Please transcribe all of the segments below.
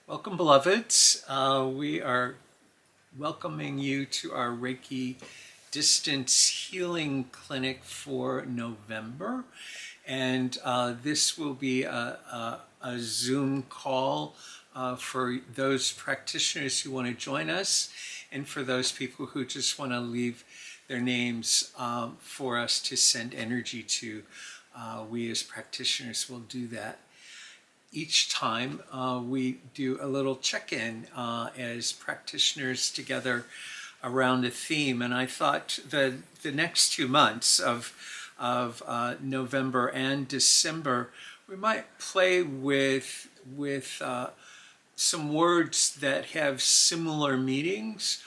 Welcome, beloveds. We are welcoming you to our Reiki Distance Healing Clinic for November. And this will be a Zoom call for those practitioners who want to join us and for those people who just want to leave their names for us to send energy to. We as practitioners will do that. Each time we do a little check-in as practitioners together around a theme. And I thought the next 2 months of November and December, we might play with some words that have similar meanings.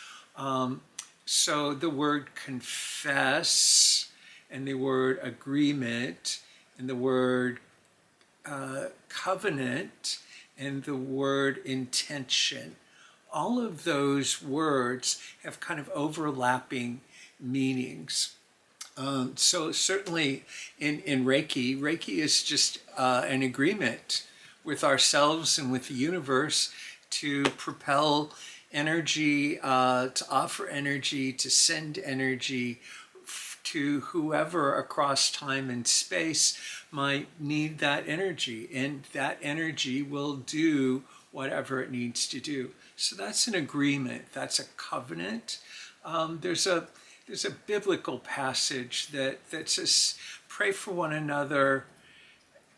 So the word confess and the word agreement and the word covenant and the word intention. All of those words have kind of overlapping meanings. So certainly in Reiki is just an agreement with ourselves and with the universe to propel energy, to offer energy, to send energy to whoever across time and space might need that energy, and that energy will do whatever it needs to do. So that's an agreement, that's a covenant. There's a biblical passage that says, pray for one another,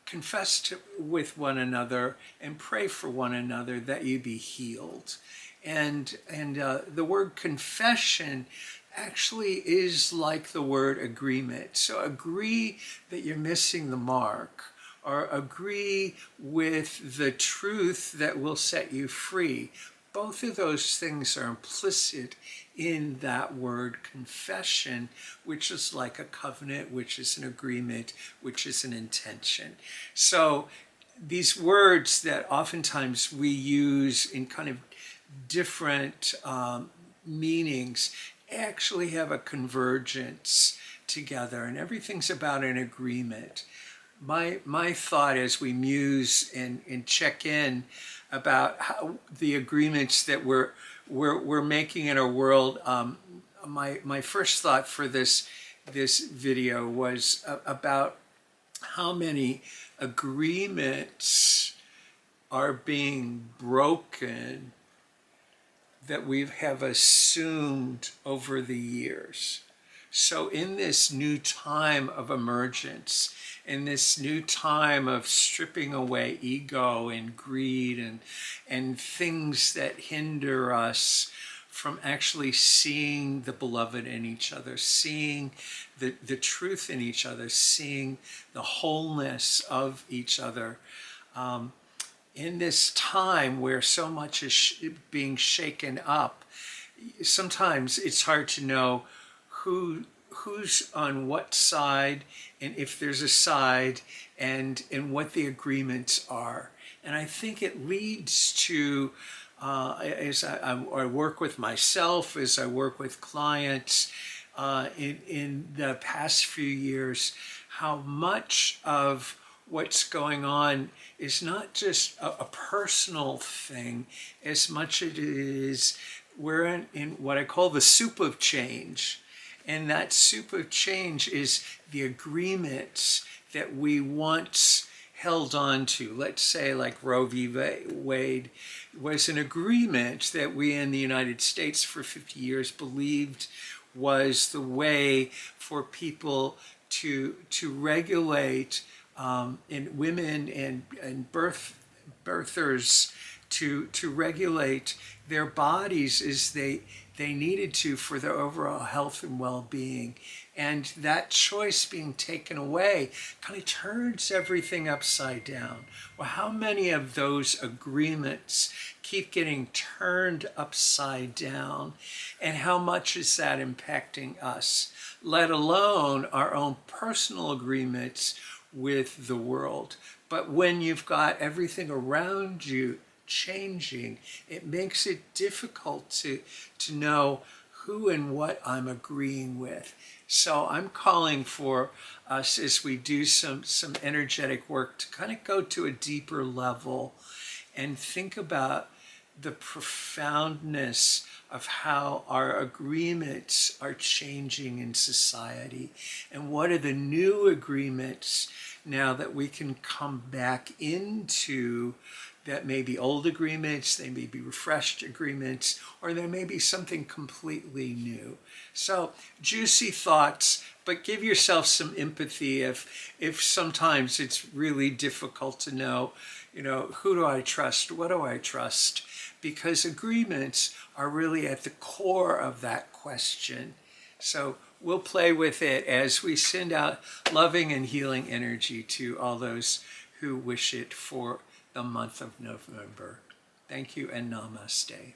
confess with one another, and pray for one another that you be healed. And the word confession actually is like the word agreement. So agree that you're missing the mark, or agree with the truth that will set you free. Both of those things are implicit in that word confession, which is like a covenant, which is an agreement, which is an intention. So these words that oftentimes we use in kind of different meanings actually have a convergence together, and everything's about an agreement. My thought as we muse and check in about how the agreements that we're making in our world, my first thought for this video was about how many agreements are being broken that we have assumed over the years. So in this new time of emergence, in this new time of stripping away ego and greed and things that hinder us from actually seeing the beloved in each other, seeing the truth in each other, seeing the wholeness of each other, in this time where so much is being shaken up, sometimes it's hard to know who's on what side, and if there's a side, and what the agreements are. And I think it leads to, as I work with myself, as I work with clients in the past few years, how much of what's going on is not just a personal thing as much as it is we're in what I call the soup of change. And that soup of change is the agreements that we once held on to. Let's say like Roe v. Wade was an agreement that we in the United States for 50 years believed was the way for people to regulate in women and birthers to regulate their bodies as they needed to for their overall health and well-being. And that choice being taken away kind of turns everything upside down. Well, how many of those agreements keep getting turned upside down? And how much is that impacting us, let alone our own personal agreements with the world? But when you've got everything around you changing, it makes it difficult to know who and what I'm agreeing with. So I'm calling for us as we do some energetic work to kind of go to a deeper level and think about the profoundness of how our agreements are changing in society, and what are the new agreements now that we can come back into, that may be old agreements, they may be refreshed agreements, or there may be something completely new. So juicy thoughts, but give yourself some empathy if sometimes it's really difficult to know, who do I trust? What do I trust? Because agreements are really at the core of that question. So we'll play with it as we send out loving and healing energy to all those who wish it for the month of November. Thank you and namaste.